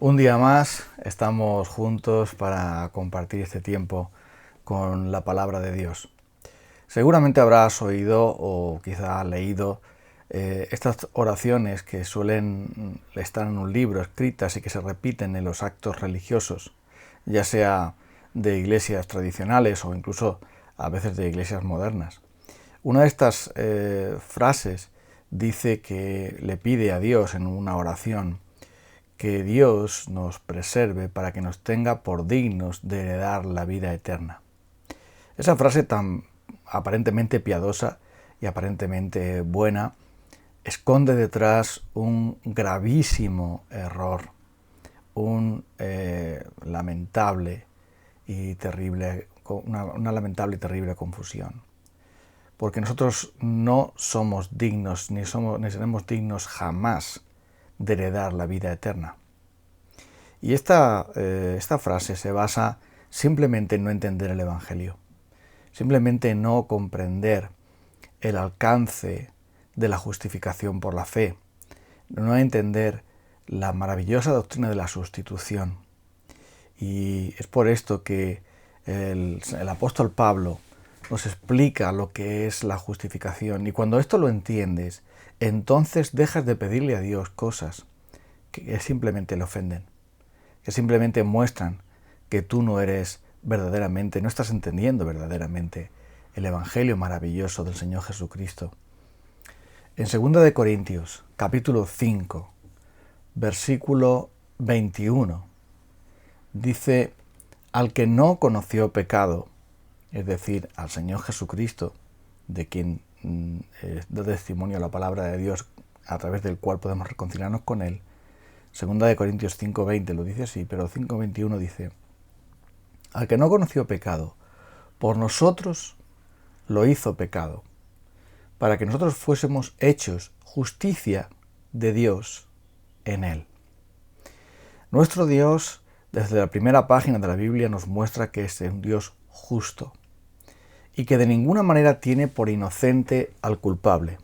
Un día más estamos juntos para compartir este tiempo con la palabra de Dios. Seguramente habrás oído o quizá leído estas oraciones que suelen estar en un libro escritas y que se repiten en los actos religiosos, ya sea de iglesias tradicionales o incluso a veces de iglesias modernas. Una de estas frases dice que le pide a Dios en una oración que Dios nos preserve para que nos tenga por dignos de heredar la vida eterna. Esa frase tan aparentemente piadosa y aparentemente buena esconde detrás un gravísimo error, lamentable y terrible, una lamentable y terrible confusión. Porque nosotros no somos dignos, ni seremos dignos jamás de heredar la vida eterna. Y esta frase se basa simplemente en no entender el Evangelio, simplemente en no comprender el alcance de la justificación por la fe, no entender la maravillosa doctrina de la sustitución. Y es por esto que el apóstol Pablo nos explica lo que es la justificación. Y cuando esto lo entiendes, entonces dejas de pedirle a Dios cosas que simplemente le ofenden, que simplemente muestran que tú no estás entendiendo verdaderamente el Evangelio maravilloso del Señor Jesucristo. En 2 Corintios, capítulo 5, versículo 21, dice: al que no conoció pecado, es decir, al Señor Jesucristo, de quien da testimonio la palabra de Dios, a través del cual podemos reconciliarnos con Él. 2 Corintios 5:20 lo dice así, pero 5:21 dice: al que no conoció pecado, por nosotros lo hizo pecado, para que nosotros fuésemos hechos justicia de Dios en Él. Nuestro Dios, desde la primera página de la Biblia, nos muestra que es un Dios justo y que de ninguna manera tiene por inocente al culpable.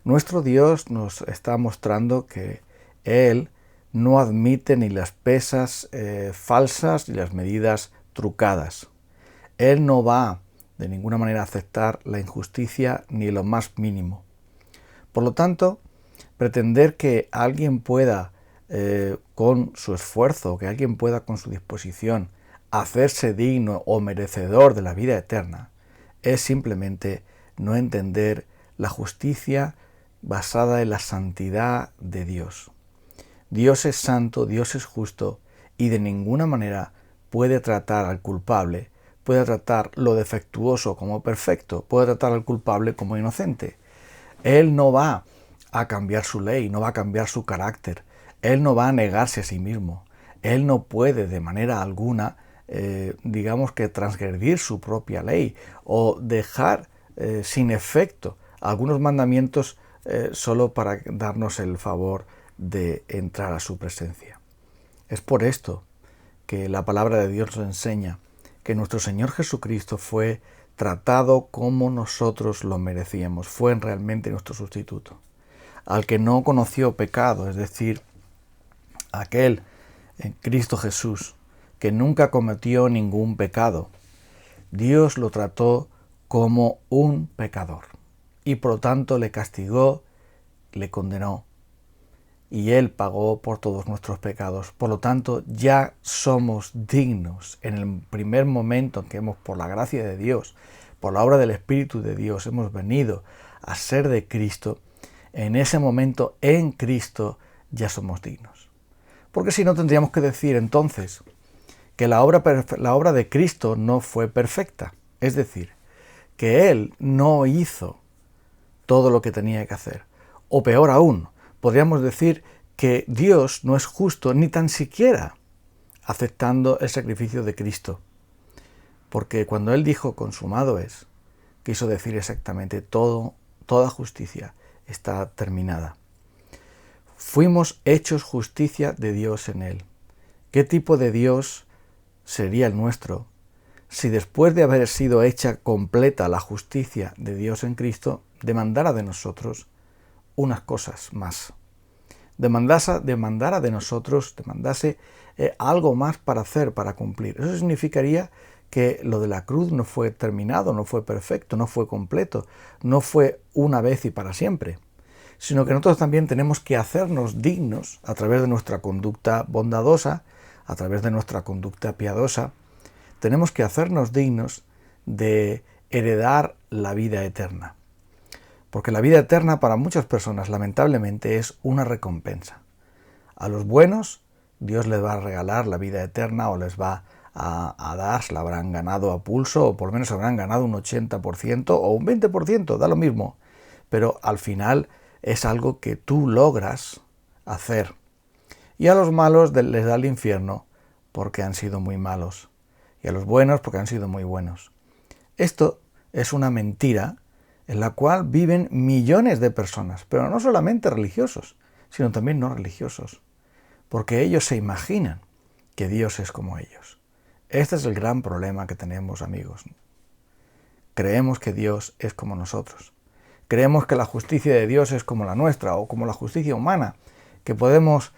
Nuestro Dios nos está mostrando que Él no admite ni las pesas falsas ni las medidas trucadas. Él no va de ninguna manera a aceptar la injusticia ni lo más mínimo. Por lo tanto, pretender que alguien pueda con su esfuerzo, que alguien pueda con su disposición hacerse digno o merecedor de la vida eterna, es simplemente no entender la justicia basada en la santidad de Dios. Dios es santo, Dios es justo y de ninguna manera puede tratar al culpable, puede tratar lo defectuoso como perfecto, puede tratar al culpable como inocente. Él no va a cambiar su ley, no va a cambiar su carácter, Él no va a negarse a sí mismo, Él no puede de manera alguna, digamos que transgredir su propia ley o dejar sin efecto algunos mandamientos solo para darnos el favor de entrar a su presencia. Es por esto que la palabra de Dios nos enseña que nuestro Señor Jesucristo fue tratado como nosotros lo merecíamos, fue realmente nuestro sustituto. Al que no conoció pecado, es decir, aquel en Cristo Jesús que nunca cometió ningún pecado, Dios lo trató como un pecador y por lo tanto le castigó, le condenó y Él pagó por todos nuestros pecados. Por lo tanto, ya somos dignos en el primer momento en que por la gracia de Dios, por la obra del Espíritu de Dios, hemos venido a ser de Cristo. En ese momento, en Cristo, ya somos dignos. Porque si no, tendríamos que decir entonces que la obra de Cristo no fue perfecta. Es decir, que Él no hizo todo lo que tenía que hacer. O peor aún, podríamos decir que Dios no es justo ni tan siquiera aceptando el sacrificio de Cristo. Porque cuando Él dijo consumado es, quiso decir exactamente toda justicia está terminada. Fuimos hechos justicia de Dios en Él. ¿Qué tipo de Dios sería el nuestro si después de haber sido hecha completa la justicia de Dios en Cristo, demandara de nosotros unas cosas más? demandara de nosotros, demandase algo más para hacer, para cumplir. Eso significaría que lo de la cruz no fue terminado, no fue perfecto, no fue completo, no fue una vez y para siempre, sino que nosotros también tenemos que hacernos dignos a través de nuestra conducta bondadosa, a través de nuestra conducta piadosa, tenemos que hacernos dignos de heredar la vida eterna. Porque la vida eterna para muchas personas, lamentablemente, es una recompensa. A los buenos, Dios les va a regalar la vida eterna o les va a dar, se la habrán ganado a pulso, o por lo menos habrán ganado un 80% o un 20%, da lo mismo. Pero al final es algo que tú logras hacer. Y a los malos les da el infierno porque han sido muy malos. Y a los buenos porque han sido muy buenos. Esto es una mentira en la cual viven millones de personas, pero no solamente religiosos, sino también no religiosos, porque ellos se imaginan que Dios es como ellos. Este es el gran problema que tenemos, amigos. Creemos que Dios es como nosotros. Creemos que la justicia de Dios es como la nuestra o como la justicia humana, que podemos,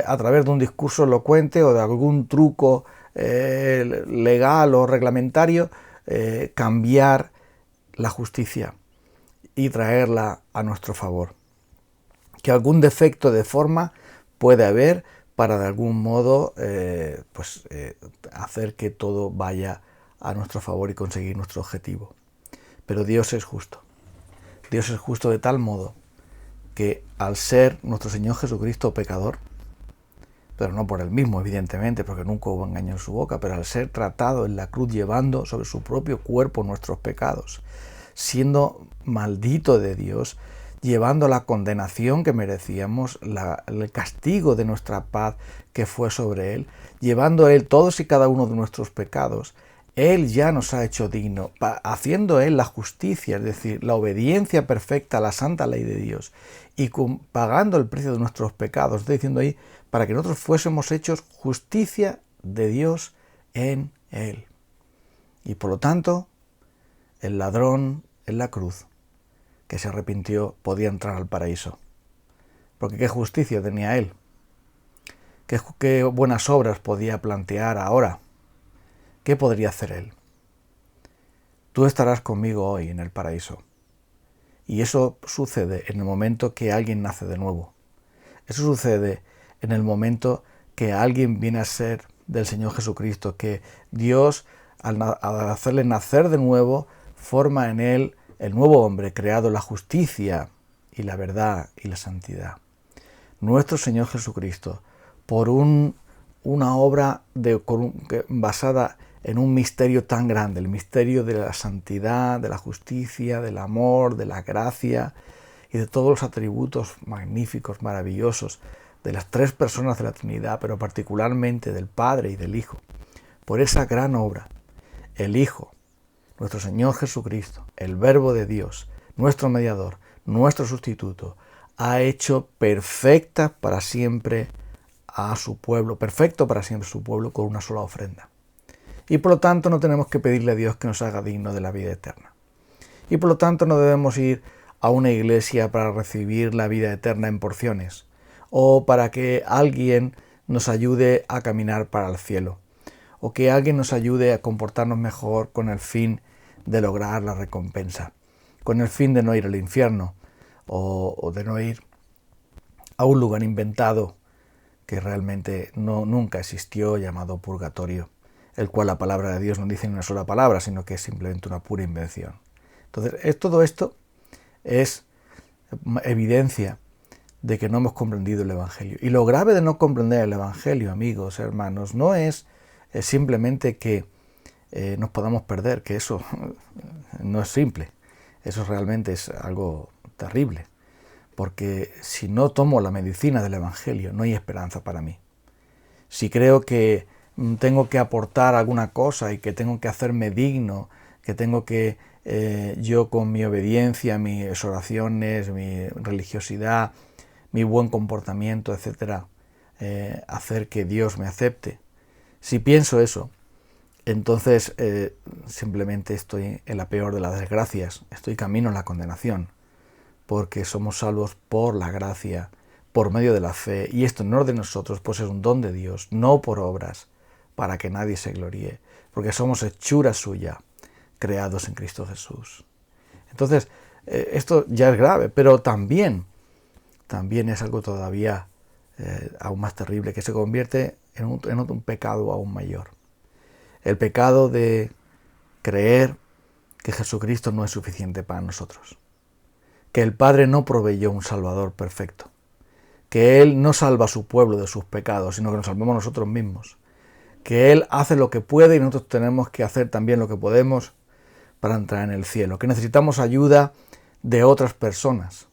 a través de un discurso elocuente o de algún truco legal o reglamentario, cambiar la justicia y traerla a nuestro favor. Que algún defecto de forma puede haber para de algún modo hacer que todo vaya a nuestro favor y conseguir nuestro objetivo. Pero Dios es justo. Dios es justo de tal modo que al ser nuestro Señor Jesucristo pecador, pero no por él mismo, evidentemente, porque nunca hubo engaño en su boca, pero al ser tratado en la cruz llevando sobre su propio cuerpo nuestros pecados, siendo maldito de Dios, llevando la condenación que merecíamos, el castigo de nuestra paz que fue sobre él, llevando él todos y cada uno de nuestros pecados, él ya nos ha hecho digno, haciendo él la justicia, es decir, la obediencia perfecta a la santa ley de Dios, y pagando el precio de nuestros pecados, estoy diciendo ahí, para que nosotros fuésemos hechos justicia de Dios en él. Y por lo tanto, el ladrón en la cruz, que se arrepintió, podía entrar al paraíso. Porque qué justicia tenía él. Qué buenas obras podía plantear ahora. ¿Qué podría hacer él? Tú estarás conmigo hoy en el paraíso. Y eso sucede en el momento que alguien nace de nuevo. Eso sucede en el momento que alguien viene a ser del Señor Jesucristo, que Dios, al hacerle nacer de nuevo, forma en él el nuevo hombre, creado en la justicia y la verdad y la santidad. Nuestro Señor Jesucristo, por una obra basada en un misterio tan grande, el misterio de la santidad, de la justicia, del amor, de la gracia y de todos los atributos magníficos, maravillosos de las tres personas de la Trinidad, pero particularmente del Padre y del Hijo. Por esa gran obra, el Hijo, nuestro Señor Jesucristo, el Verbo de Dios, nuestro mediador, nuestro sustituto, ha hecho perfecta para siempre a su pueblo, perfecto para siempre su pueblo con una sola ofrenda. Y por lo tanto no tenemos que pedirle a Dios que nos haga dignos de la vida eterna. Y por lo tanto no debemos ir a una iglesia para recibir la vida eterna en porciones o para que alguien nos ayude a caminar para el cielo o que alguien nos ayude a comportarnos mejor con el fin de lograr la recompensa, con el fin de no ir al infierno o de no ir a un lugar inventado que realmente nunca existió, llamado purgatorio, el cual la palabra de Dios no dice ni una sola palabra, sino que es simplemente una pura invención. Entonces, todo esto es evidencia de que no hemos comprendido el Evangelio. Y lo grave de no comprender el Evangelio, amigos, hermanos, no es simplemente que nos podamos perder, que eso no es simple, eso realmente es algo terrible, porque si no tomo la medicina del Evangelio, no hay esperanza para mí. Si creo que tengo que aportar alguna cosa y que tengo que hacerme digno, que tengo que yo con mi obediencia, mis oraciones, mi religiosidad, mi buen comportamiento, etcétera, hacer que Dios me acepte. Si pienso eso, entonces simplemente estoy en la peor de las desgracias, estoy camino a la condenación, porque somos salvos por la gracia, por medio de la fe, y esto no es de nosotros, pues es un don de Dios, no por obras, para que nadie se gloríe, porque somos hechura suya, creados en Cristo Jesús. Entonces, esto ya es grave, pero también es algo todavía aún más terrible, que se convierte en un pecado aún mayor. El pecado de creer que Jesucristo no es suficiente para nosotros, que el Padre no proveyó un Salvador perfecto, que Él no salva a su pueblo de sus pecados, sino que nos salvamos nosotros mismos, que Él hace lo que puede y nosotros tenemos que hacer también lo que podemos para entrar en el cielo, que necesitamos ayuda de otras personas,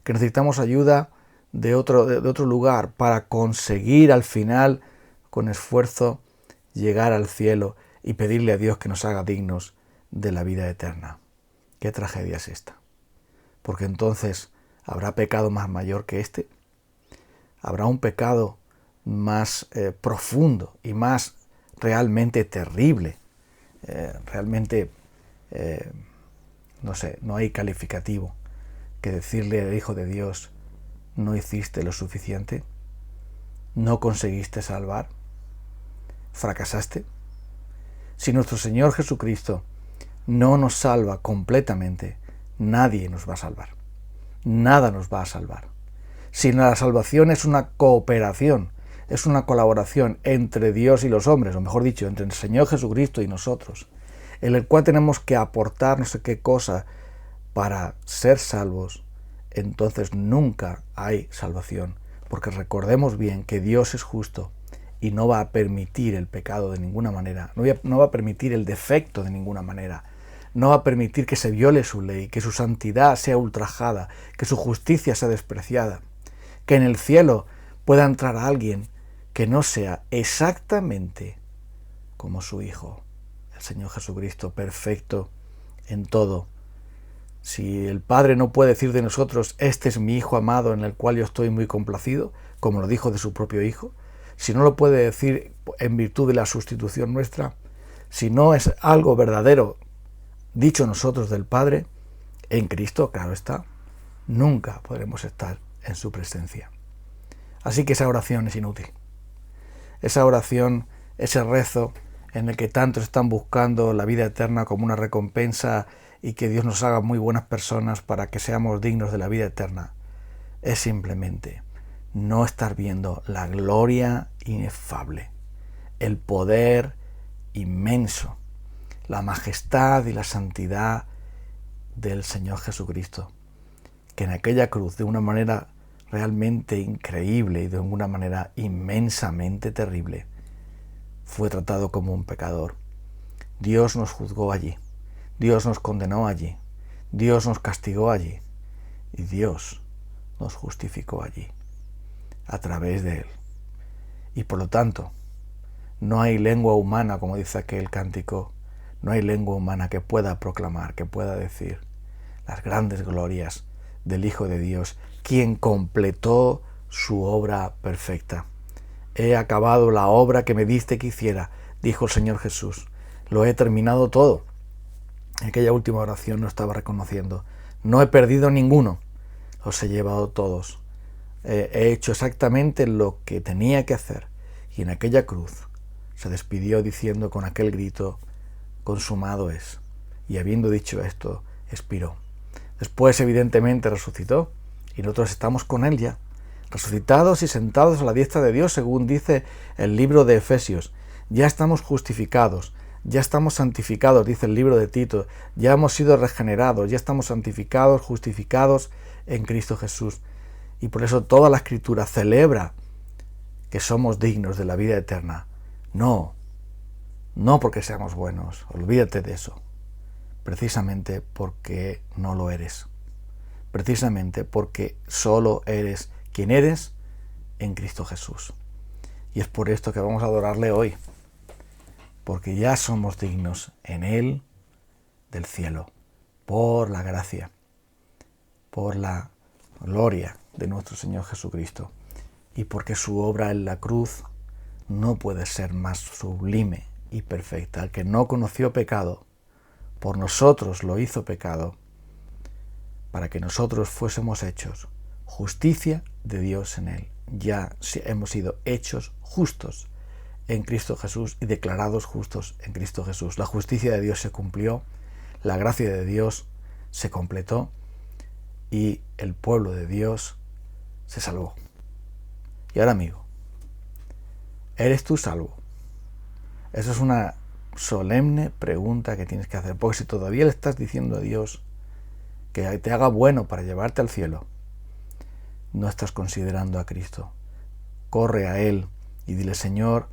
que necesitamos ayuda de otro lugar para conseguir al final, con esfuerzo, llegar al cielo y pedirle a Dios que nos haga dignos de la vida eterna. ¿Qué tragedia es esta? Porque entonces, ¿habrá pecado más mayor que este? ¿Habrá un pecado más profundo y más realmente terrible? Realmente, no hay calificativo que decirle al Hijo de Dios: ¿no hiciste lo suficiente? ¿No conseguiste salvar? ¿Fracasaste? Si nuestro Señor Jesucristo no nos salva completamente, nadie nos va a salvar. Nada nos va a salvar. Si la salvación es una cooperación, es una colaboración entre Dios y los hombres, o mejor dicho, entre el Señor Jesucristo y nosotros, en el cual tenemos que aportar no sé qué cosa para ser salvos, entonces nunca hay salvación, porque recordemos bien que Dios es justo y no va a permitir el pecado de ninguna manera, no va a permitir el defecto de ninguna manera, no va a permitir que se viole su ley, que su santidad sea ultrajada, que su justicia sea despreciada, que en el cielo pueda entrar alguien que no sea exactamente como su Hijo, el Señor Jesucristo, perfecto en todo. Si el Padre no puede decir de nosotros: este es mi Hijo amado en el cual yo estoy muy complacido, como lo dijo de su propio Hijo, si no lo puede decir en virtud de la sustitución nuestra, si no es algo verdadero dicho nosotros del Padre, en Cristo, claro está, nunca podremos estar en su presencia. Así que esa oración es inútil. Esa oración, ese rezo en el que tantos están buscando la vida eterna como una recompensa y que Dios nos haga muy buenas personas para que seamos dignos de la vida eterna, es simplemente no estar viendo la gloria inefable, el poder inmenso, la majestad y la santidad del Señor Jesucristo, que en aquella cruz, de una manera realmente increíble y de una manera inmensamente terrible, fue tratado como un pecador. Dios nos juzgó allí, Dios nos condenó allí, Dios nos castigó allí y Dios nos justificó allí, a través de Él. Y por lo tanto, no hay lengua humana, como dice aquel cántico, no hay lengua humana que pueda proclamar, que pueda decir las grandes glorias del Hijo de Dios, quien completó su obra perfecta. He acabado la obra que me diste que hiciera, dijo el Señor Jesús. Lo he terminado todo. En aquella última oración lo estaba reconociendo. No he perdido ninguno, los he llevado todos. He hecho exactamente lo que tenía que hacer. Y en aquella cruz se despidió diciendo con aquel grito: consumado es. Y habiendo dicho esto, expiró. Después, evidentemente, resucitó y nosotros estamos con Él ya, resucitados y sentados a la diestra de Dios, según dice el libro de Efesios. Ya estamos justificados, ya estamos santificados, dice el libro de Tito, ya hemos sido regenerados, ya estamos santificados, justificados en Cristo Jesús. Y por eso toda la Escritura celebra que somos dignos de la vida eterna. No porque seamos buenos, olvídate de eso. Precisamente porque no lo eres. Precisamente porque solo eres quien eres en Cristo Jesús. Y es por esto que vamos a adorarle hoy. Porque ya somos dignos en Él del cielo. Por la gracia. Por la gloria de nuestro Señor Jesucristo. Y porque su obra en la cruz no puede ser más sublime y perfecta. El que no conoció pecado, por nosotros lo hizo pecado, para que nosotros fuésemos hechos justicia de Dios en Él. Ya hemos sido hechos justos en Cristo Jesús y declarados justos en Cristo Jesús. La justicia de Dios se cumplió, la gracia de Dios se completó y el pueblo de Dios se salvó. Y ahora, amigo, ¿eres tú salvo? Eso es una solemne pregunta que tienes que hacer, porque si todavía le estás diciendo a Dios que te haga bueno para llevarte al cielo, no estás considerando a Cristo. Corre a Él y dile: Señor,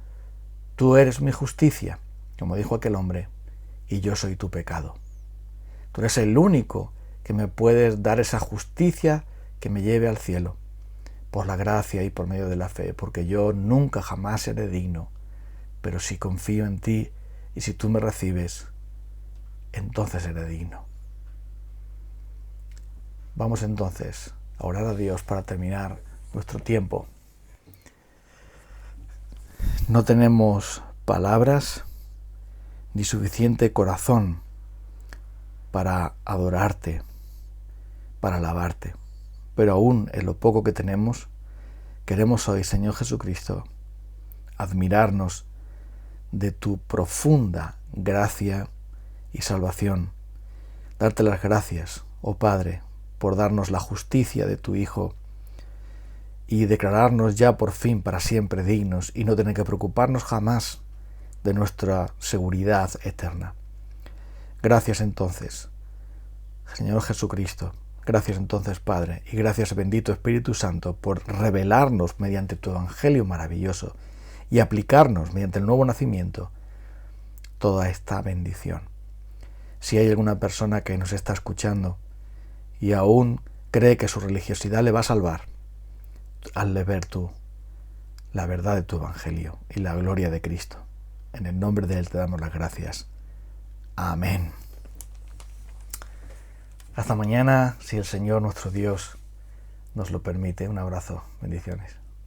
tú eres mi justicia, como dijo aquel hombre, y yo soy tu pecado. Tú eres el único que me puedes dar esa justicia que me lleve al cielo, por la gracia y por medio de la fe, porque yo nunca jamás seré digno, pero si confío en ti y si tú me recibes, entonces seré digno. Vamos entonces a orar a Dios para terminar nuestro tiempo. No tenemos palabras ni suficiente corazón para adorarte, para alabarte, pero aún en lo poco que tenemos, queremos hoy, Señor Jesucristo, admirarnos de tu profunda gracia y salvación. Darte las gracias, oh Padre, por darnos la justicia de tu Hijo y declararnos ya por fin para siempre dignos y no tener que preocuparnos jamás de nuestra seguridad eterna. Gracias entonces, Señor Jesucristo. Gracias entonces, Padre, y gracias, bendito Espíritu Santo, por revelarnos mediante tu Evangelio maravilloso y aplicarnos mediante el nuevo nacimiento toda esta bendición. Si hay alguna persona que nos está escuchando y aún cree que su religiosidad le va a salvar, hazle ver tú la verdad de tu Evangelio y la gloria de Cristo. En el nombre de Él te damos las gracias. Amén. Hasta mañana, si el Señor nuestro Dios nos lo permite. Un abrazo. Bendiciones.